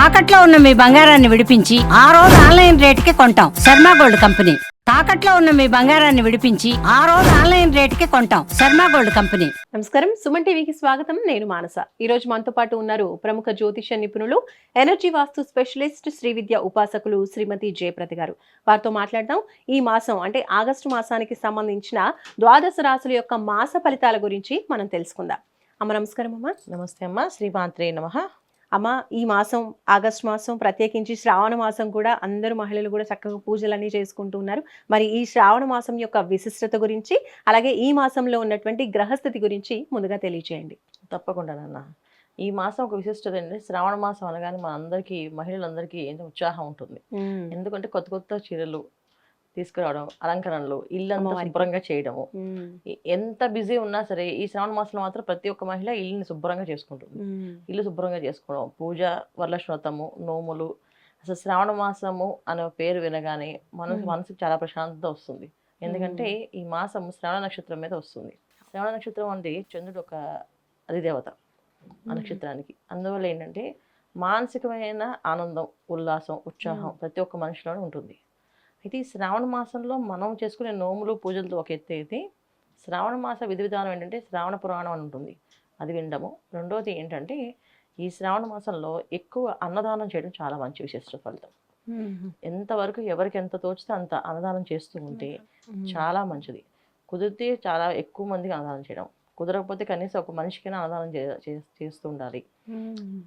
తాకట్లో ఉన్న మీ బంగారాన్ని విడిపించి ఆ రోజు ఆన్లైన్ రేటుకి కొంటాం. Sharma gold company. తాకట్లో ఉన్న మీ బంగారాన్ని విడిపించి ఆ రోజు ఆన్లైన్ రేటుకి కొంటాం. Sharma gold company. నమస్కారం, సుమన్ టీవీకి స్వాగతం. నేను మానస. ఈ రోజు మనతో పాటు ఉన్నారు ప్రముఖ జ్యోతిష నిపుణులు, ఎనర్జీ వాస్తు స్పెషలిస్ట్, శ్రీ విద్య ఉపాసకులు శ్రీమతి జయప్రద గారు. వారితో మాట్లాడదాం. ఈ మాసం అంటే ఆగస్టు మాసానికి సంబంధించిన ద్వాదశ రాశుల యొక్క మాస ఫలితాల గురించి మనం తెలుసుకుందాం. అమ్మ నమస్కారం. అమ్మ నమస్తే అమ్మ. శ్రీమాత్రే నమః. అమ్మ, ఈ మాసం ఆగస్టు మాసం, ప్రత్యేకించి శ్రావణ మాసం కూడా అందరూ మహిళలు కూడా చక్కగా పూజలన్నీ చేసుకుంటూ ఉన్నారు. మరి ఈ శ్రావణ మాసం యొక్క విశిష్టత గురించి, అలాగే ఈ మాసంలో ఉన్నటువంటి గ్రహస్థితి గురించి ముందుగా తెలియజేయండి. తప్పకుండా నాన్న. ఈ మాసం ఒక విశిష్టత ఏంటంటే, శ్రావణ మాసం అనగానే మనందరికీ, మహిళలందరికీ ఎంతో ఉత్సాహం ఉంటుంది. ఎందుకంటే కొత్త కొత్త చీరలు తీసుకురావడం, అలంకరణలు, ఇల్లంతా శుభ్రంగా చేయడము. ఎంత బిజీ ఉన్నా సరే ఈ శ్రావణ మాసంలో మాత్రం ప్రతి ఒక్క మహిళ ఇల్లుని శుభ్రంగా చేసుకుంటుంది. ఇల్లు శుభ్రంగా చేసుకోవడం, పూజ, వరలక్ష్మి వ్రతము, నోములు. అసలు శ్రావణ మాసము అనే పేరు వినగానే మనసుకు చాలా ప్రశాంతత వస్తుంది. ఎందుకంటే ఈ మాసం శ్రావణ నక్షత్రం మీద వస్తుంది. శ్రావణ నక్షత్రం అంటే చంద్రుడు ఒక అధిదేవత ఆ నక్షత్రానికి. అందువల్ల ఏంటంటే మానసికమైన ఆనందం, ఉల్లాసం, ఉత్సాహం ప్రతి ఒక్క మనిషిలోనే ఉంటుంది. అయితే ఈ శ్రావణ మాసంలో మనం చేసుకునే నోములు, పూజలతో ఒక ఎత్తు అయితే, శ్రావణ మాస విధి విధానం ఏంటంటే శ్రావణ పురాణం అని ఉంటుంది, అది వినడము. రెండోది ఏంటంటే ఈ శ్రావణ మాసంలో ఎక్కువ అన్నదానం చేయడం చాలా మంచి విశిష్ట ఫలితం. ఎంతవరకు ఎవరికి ఎంత తోచితే అంత అన్నదానం చేస్తూ ఉంటే చాలా మంచిది. కుదిరితే చాలా ఎక్కువ మందికి అన్నదానం చేయడం, కుదరకపోతే కనీసం ఒక మనిషికైనా అన్నదానం చేస్తూ ఉండాలి.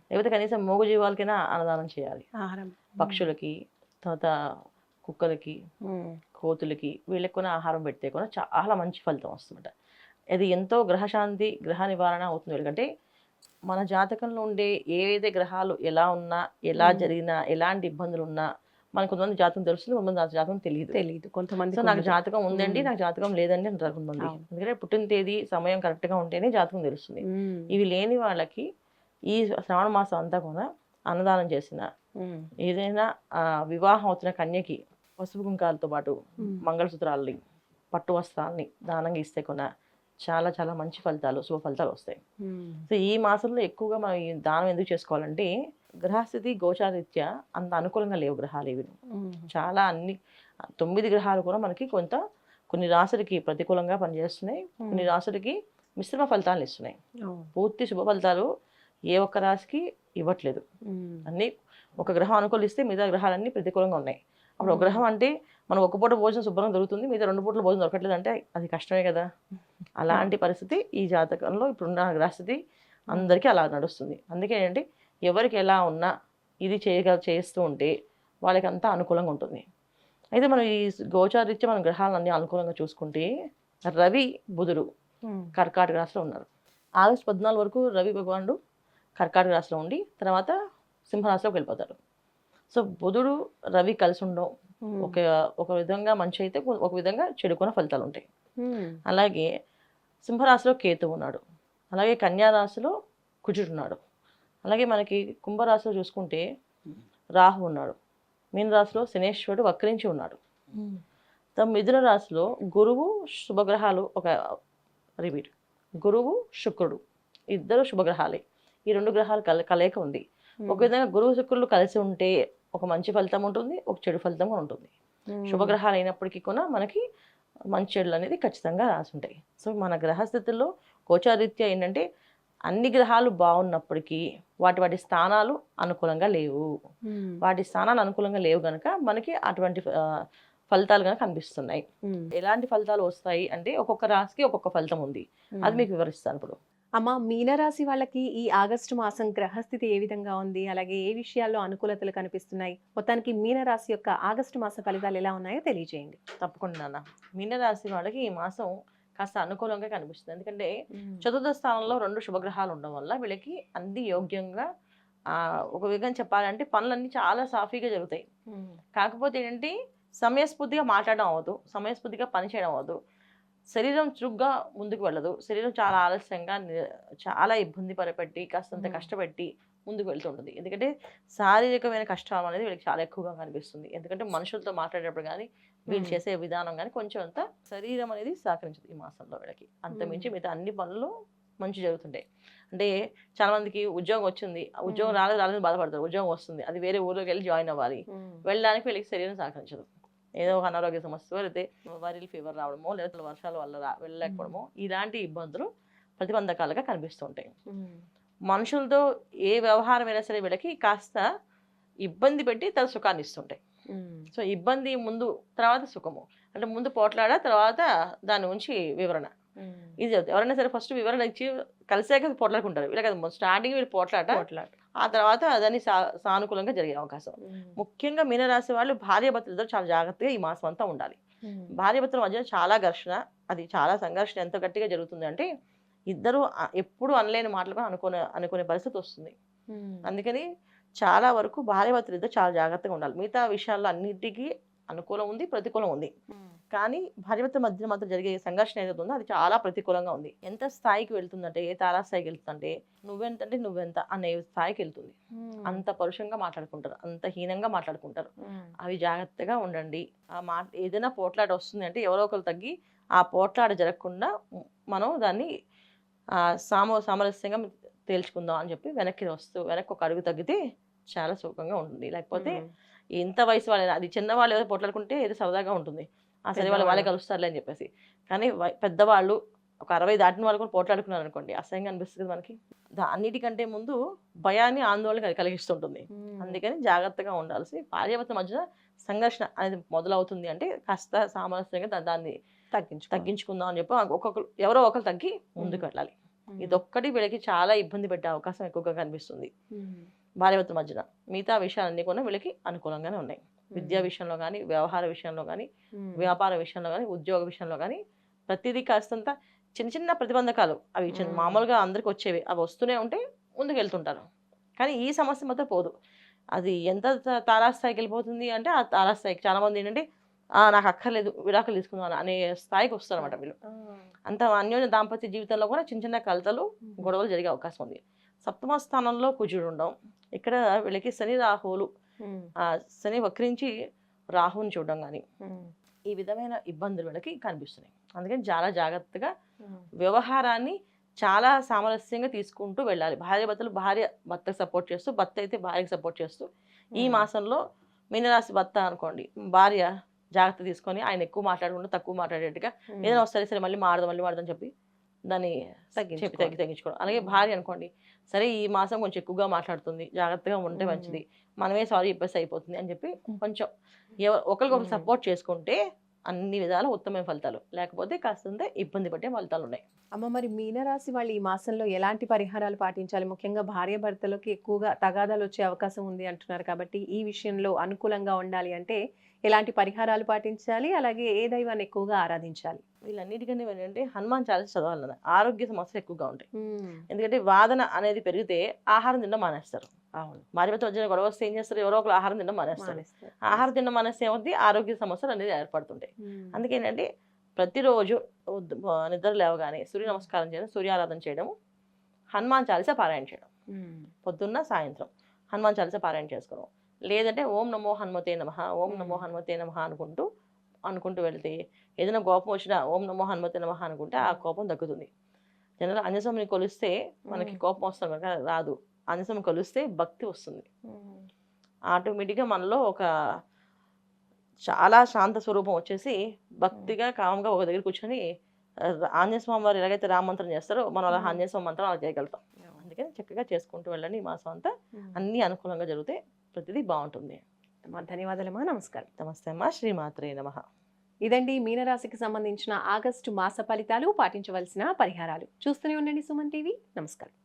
లేకపోతే కనీసం మూగ జీవాలకైనా అన్నదానం చేయాలి. పక్షులకి, తర్వాత కుక్కలకి, కోతులకి, వీళ్ళకి కూడా ఆహారం పెడితే కూడా చాలా మంచి ఫలితం వస్తుందట. అది ఎంతో గ్రహశాంతి, గ్రహ నివారణ అవుతుంది. ఎందుకంటే మన జాతకంలో ఉండే ఏదైతే గ్రహాలు ఎలా ఉన్నా, ఎలా జరిగినా, ఎలాంటి ఇబ్బందులు ఉన్నా, మనకు కొంతమంది జాతకం తెలుస్తుంది, కొంతమంది జాతకం తెలియదు. కొంతమంది సో నాకు జాతకం ఉందండి, నాకు జాతకం లేదండి అంటారు కొంతమంది. ఎందుకంటే పుట్టిన తేదీ, సమయం కరెక్ట్గా ఉంటేనే జాతకం తెలుస్తుంది. ఇవి లేని వాళ్ళకి ఈ శ్రావణ మాసం అంతా కూడా అన్నదానం చేసిన, ఏదైనా వివాహం అవుతున్న కన్యకి పసుపు కుంకాలతో పాటు మంగళసూత్రాలని, పట్టు వస్త్రాలని దానంగా ఇస్తే కూడా చాలా చాలా మంచి ఫలితాలు, శుభ ఫలితాలు వస్తాయి. సో ఈ మాసంలో ఎక్కువగా మనం ఈ దానం ఎందుకు చేసుకోవాలంటే, గ్రహస్థితి గోచారీత్యా అంత అనుకూలంగా లేవు గ్రహాలు ఇవి. చాలా 9 గ్రహాలు కూడా మనకి కొన్ని రాశులకి ప్రతికూలంగా పనిచేస్తున్నాయి, కొన్ని రాశులకి మిశ్రమ ఫలితాలను ఇస్తున్నాయి. పూర్తి శుభ ఫలితాలు ఏ ఒక్క రాశికి ఇవ్వట్లేదు. అన్నీ ఒక గ్రహం అనుకూలిస్తే మిగతా గ్రహాలన్నీ ప్రతికూలంగా ఉన్నాయి. అప్పుడు ఒక గ్రహం అంటే మనం ఒక పూట భోజనం శుభ్రంగా దొరుకుతుంది, మిగతా 2 పూటల భోజనం దొరకట్లేదు అంటే అది కష్టమే కదా. అలాంటి పరిస్థితి ఈ జాతకంలో ఇప్పుడున్న గ్రహస్థితి అందరికీ అలా నడుస్తుంది. అందుకే ఏంటంటే ఎవరికి ఎలా ఉన్నా ఇది చేస్తూ ఉంటే వాళ్ళకి అంతా అనుకూలంగా ఉంటుంది. అయితే మనం ఈ గోచారీత్యా మన గ్రహాలన్నీ అనుకూలంగా చూసుకుంటే, రవి, బుధుడు కర్కాటక రాశిలో ఉన్నారు. ఆగస్టు 14 వరకు రవి భగవానుడు కర్కాటక రాశిలో ఉండి తర్వాత సింహరాశిలోకి వెళ్ళిపోతారు. సో బుధుడు, రవి కలిసి ఉండడం ఒక విధంగా మంచి అయితే, ఒక విధంగా చెడుకున్న ఫలితాలు ఉంటాయి. అలాగే సింహరాశిలో కేతు ఉన్నాడు, అలాగే కన్యా రాశిలో కుజుడు ఉన్నాడు, అలాగే మనకి కుంభరాశిలో చూసుకుంటే రాహు ఉన్నాడు, మీన రాశిలో శనేశ్వరుడు వక్రించి ఉన్నాడు. మిథున రాశిలో గురువు, శుభగ్రహాలు రిపీట్, గురువు, శుక్రుడు ఇద్దరు శుభగ్రహాలే. ఈ 2 గ్రహాలు కలయిక ఉంది. ఒక విధంగా గురువు, శుక్రులు కలిసి ఉంటే ఒక మంచి ఫలితం ఉంటుంది, ఒక చెడు ఫలితం కూడా ఉంటుంది. శుభగ్రహాలు అయినప్పటికీ కూడా మనకి మంచి చెడులు అనేది ఖచ్చితంగా రాసి ఉంటాయి. సో మన గ్రహస్థితుల్లో గోచారీత్యా ఏంటంటే అన్ని గ్రహాలు బాగున్నప్పటికీ వాటి స్థానాలు అనుకూలంగా లేవు. వాటి స్థానాలు అనుకూలంగా లేవు కనుక మనకి అటువంటి ఫలితాలు కనుక కనిపిస్తున్నాయి. ఎలాంటి ఫలితాలు వస్తాయి అంటే ఒక్కొక్క రాశికి ఒక్కొక్క ఫలితం ఉంది, అది మీకు వివరిస్తాను ఇప్పుడు. అమ్మ, మీనరాశి వాళ్ళకి ఈ ఆగస్టు మాసం గ్రహస్థితి ఏ విధంగా ఉంది, అలాగే ఏ విషయాల్లో అనుకూలతలు కనిపిస్తున్నాయి, మొత్తానికి మీనరాశి యొక్క ఆగస్టు మాస ఫలితాలు ఎలా ఉన్నాయో తెలియజేయండి. తప్పకుండా నాన్న. మీనరాశి వాళ్ళకి ఈ మాసం కాస్త అనుకూలంగా కనిపిస్తుంది. ఎందుకంటే చతుర్థ స్థానంలో 2 శుభగ్రహాలు ఉండడం వల్ల వీళ్ళకి అన్ని యోగ్యంగా, ఒక విధంగా చెప్పాలంటే పనులన్నీ చాలా సాఫీగా జరుగుతాయి. కాకపోతే ఏంటంటే సమయస్ఫూర్తిగా మాట్లాడడం అవ్వదు, సమయస్ఫూర్తిగా పని చేయడం అవ్వదు, శరీరం చురుగ్గా ముందుకు వెళ్ళదు, శరీరం చాలా ఆలస్యంగా, చాలా ఇబ్బంది పరపెట్టి, కాస్తంత కష్టపెట్టి ముందుకు వెళ్తుంటుంది. ఎందుకంటే శారీరకమైన కష్టం అనేది వీళ్ళకి చాలా ఎక్కువగా కనిపిస్తుంది. ఎందుకంటే మనుషులతో మాట్లాడేటప్పుడు కానీ, వీళ్ళు చేసే విధానం కానీ కొంచెం అంత శరీరం అనేది సహకరించదు ఈ మాసంలో వీళ్ళకి. అంతమించి మిగతా అన్ని పనులు మంచి జరుగుతుంటాయి. అంటే చాలా మందికి ఉద్యోగం వచ్చింది, ఆ ఉద్యోగం రాలేదు బాధపడతారు. ఉద్యోగం వస్తుంది, అది వేరే ఊర్లోకి వెళ్ళి జాయిన్ అవ్వాలి. వెళ్ళడానికి వీళ్ళకి శరీరం సహకరించదు. ఏదో ఒక అనారోగ్య సమస్య, లేకపోతే వైరల్ ఫీవర్ రావడమో, లేకపోతే వర్షాల వల్ల వెళ్ళలేకపోవడమో, ఇలాంటి ఇబ్బందులు ప్రతిబంధకాలుగా కనిపిస్తుంటాయి. మనుషులతో ఏ వ్యవహారమైనా సరే వీళ్ళకి కాస్త ఇబ్బంది పెట్టి తన సుఖాన్ని ఇస్తుంటాయి. సో ఇబ్బంది ముందు, తర్వాత సుఖము. అంటే ముందు పోట్లాడ, తర్వాత దాని నుంచి వివరణ. ఇది చెప్తారు. ఎవరైనా సరే ఫస్ట్ వివరణ ఇచ్చి కలిసాక పోట్లాడుకుంటారు. వీళ్ళకి స్టార్టింగ్ వీళ్ళు పోట్లాట, ఆ తర్వాత దాన్ని సానుకూలంగా జరిగే అవకాశం. ముఖ్యంగా మీనరాశి వాళ్ళు భార్యాభర్తలతో చాలా జాగ్రత్తగా ఈ మాసం అంతా ఉండాలి. భార్యాభర్తల మధ్య చాలా ఘర్షణ, అది చాలా సంఘర్షణ ఎంత గట్టిగా జరుగుతుంది అంటే ఇద్దరు ఎప్పుడు అనలేని మాటలుగా అనుకునే పరిస్థితి వస్తుంది. అందుకని చాలా వరకు భార్యాభర్తలు ఇద్దరు చాలా జాగ్రత్తగా ఉండాలి. మిగతా విషయాల్లో అన్నిటికీ అనుకూలం ఉంది, ప్రతికూలం ఉంది. కానీ భార్యాభర్తల మధ్య మాత్రం జరిగే సంఘర్షణ ఏదైతే ఉందో అది చాలా ప్రతికూలంగా ఉంది. ఎంత స్థాయికి వెళ్తుందంటే, ఏ తారాస్థాయికి వెళ్తుందంటే నువ్వెంత అంటే నువ్వెంత అనే స్థాయికి వెళ్తుంది. అంత పరుషంగా మాట్లాడుకుంటారు, అంత హీనంగా మాట్లాడుకుంటారు. అవి జాగ్రత్తగా ఉండండి. ఆ మాట ఏదైనా పోట్లాట వస్తుంది అంటే ఎవరో ఒకరు తగ్గి ఆ పోట్లాట జరగకుండా మనం దాన్ని సామరస్యంగా తేల్చుకుందాం అని చెప్పి వెనక్కి ఒక అడుగు తగ్గితే చాలా సుఖంగా ఉంటుంది. లేకపోతే ఎంత వయసు వాళ్ళైనా, అది చిన్నవాళ్ళు ఏదో పోట్లాడుకుంటే ఏదో సరదాగా ఉంటుంది, ఆ సరే వాళ్ళే కలుస్తారులే అని చెప్పేసి. కానీ పెద్దవాళ్ళు ఒక 60 దాటిన వాళ్ళు కూడా పోట్లాడుకున్నారు అనుకోండి, అసహ్యంగా అనిపిస్తుంది మనకి. అన్నిటికంటే ముందు భయాన్ని, ఆందోళన కలిగిస్తుంటుంది. అందుకని జాగ్రత్తగా ఉండాల్సి. భార్యాభర్తల మధ్య సంఘర్షణ అనేది మొదలవుతుంది అంటే కాస్త సామరస్యంగా దాన్ని తగ్గించుకుందాం అని చెప్పి ఎవరో ఒకరు తగ్గి ముందుకు వెళ్ళాలి. ఇదొక్కటి వీళ్ళకి చాలా ఇబ్బంది పెట్టే అవకాశం ఎక్కువగా కనిపిస్తుంది భార్యాభర్తల మధ్యన. మిగతా విషయాలన్నీ కూడా వీళ్ళకి అనుకూలంగానే ఉన్నాయి. విద్యా విషయంలో కానీ, వ్యవహార విషయంలో కానీ, వ్యాపార విషయంలో కానీ, ఉద్యోగ విషయంలో కానీ ప్రతిదీ కాస్తంత చిన్న చిన్న ప్రతిబంధకాలు, అవి మామూలుగా అందరికి వచ్చేవి, అవి వస్తూనే ఉంటే ముందుకు వెళ్తుంటారు. కానీ ఈ సమస్య మాత్రం పోదు. అది ఎంత తారాస్థాయికి వెళ్ళిపోతుంది అంటే ఆ తారాస్థాయికి చాలా మంది ఏంటంటే నాకు అక్కర్లేదు, విడాకులు తీసుకుందాం అనే స్థాయికి వస్తారన్నమాట వీళ్ళు. అంత అన్యోన్య దాంపత్య జీవితంలో కూడా చిన్న చిన్న కలతలు, గొడవలు జరిగే అవకాశం ఉంది. సప్తమ స్థానంలో కుజుడు ఉండడం, ఇక్కడ వీళ్ళకి శని రాహువులు, శని వక్రించి రాహువుని చూడడం కానీ ఈ విధమైన ఇబ్బందులు వీళ్ళకి కనిపిస్తున్నాయి. అందుకని చాలా జాగ్రత్తగా వ్యవహారాన్ని చాలా సామరస్యంగా తీసుకుంటూ వెళ్ళాలి. భార్య భర్తకు సపోర్ట్ చేస్తూ, భర్త అయితే భార్యకు సపోర్ట్ చేస్తూ. ఈ మాసంలో మీనరాశి భర్త అనుకోండి, భార్య జాగ్రత్త తీసుకొని ఆయన ఎక్కువ మాట్లాడకుండా తక్కువ మాట్లాడేట్టుగా, ఏదైనా సరే మళ్ళీ మాడదాం చెప్పి దాన్ని తగ్గించుకోవడం. అలాగే భార్య అనుకోండి, సరే ఈ మాసం కొంచెం ఎక్కువగా మాట్లాడుతుంది, జాగ్రత్తగా ఉంటే మంచిది, మనమే సారీ చెప్పేసి అయిపోతుంది అని చెప్పి కొంచెం ఒకరికొకరు సపోర్ట్ చేసుకుంటే అన్ని విధాల ఉత్తమమైన ఫలితాలు, లేకపోతే కాస్తంత ఇబ్బంది పడే ఫలితాలు ఉన్నాయి. అమ్మ, మరి మీనరాశి వాళ్ళు ఈ మాసంలో ఎలాంటి పరిహారాలు పాటించాలి? ముఖ్యంగా భార్య భర్తలకి ఎక్కువగా తగాదాలు వచ్చే అవకాశం ఉంది అంటున్నారు కాబట్టి ఈ విషయంలో అనుకూలంగా ఉండాలి అంటే ఎలాంటి పరిహారాలు పాటించాలి? అలాగే ఏ దైవాన్ని ఎక్కువగా ఆరాధించాలి? వీళ్ళన్నిటికంటే ఏంటంటే హనుమాన్ చాలీసా చదవాలన్నది. ఆరోగ్య సమస్యలు ఎక్కువగా ఉంటాయి. ఎందుకంటే వాదన అనేది పెరిగితే ఆహారం తినడం మానేస్తారు. భార్యభర్త వచ్చిన గొడవ వస్తే ఏం చేస్తారు, ఎవరో ఒకరు ఆహారం తినడం మానేస్తారు. ఆహారం తినడం మానేస్తే ఏమవుతుంది, ఆరోగ్య సమస్యలు అనేది ఏర్పడుతుంటాయి. అందుకేంటంటే ప్రతిరోజు నిద్ర లేవగానే సూర్య నమస్కారం చేయడం, సూర్యారాధన చేయడం, హనుమాన్ చాలీసా పారాయణ చేయడం, పొద్దున్న సాయంత్రం హనుమాన్ చాలీసా పారాయణ చేసుకోవడం. లేదంటే ఓం నమో హనుమతే నమః, ఓం నమో హనుమతే నమః అనుకుంటూ వెళ్తే ఏదైనా కోపం వచ్చినా ఓం నమో హనుమతే నమః అనుకుంటే ఆ కోపం తగ్గుతుంది. జనరల్ ఆంజనేయస్వామిని కొలిస్తే మనకి కోపం వస్తుంది కనుక రాదు. ఆంజనేయస్వామిని కొలిస్తే భక్తి వస్తుంది. ఆటోమేటిక్గా మనలో ఒక చాలా శాంత స్వరూపం వచ్చేసి భక్తిగా కామ్గా ఒక దగ్గర కూర్చొని ఆంజనేయస్వామి వారు ఎలాగైతే రామమంత్రం చేస్తారో మనం అలా ఆంజనేయస్వామి మంత్రం అలా చేయగలుగుతాం. అందుకని చక్కగా చేసుకుంటూ వెళ్ళండి. ఈ మాసం అంతా అన్ని అనుకూలంగా జరిగితే ప్రతిదీ బాగుంటుంది. ధన్యవాదాలమ్మా. నమస్కారం. నమస్తే అమ్మా. శ్రీమాత్రే నమః. ఇదండి మీనరాశికి సంబంధించిన ఆగస్టు మాస ఫలితాలు, పాటించవలసిన పరిహారాలు. చూస్తూనే ఉండండి సుమన్ టీవీ. నమస్కారం.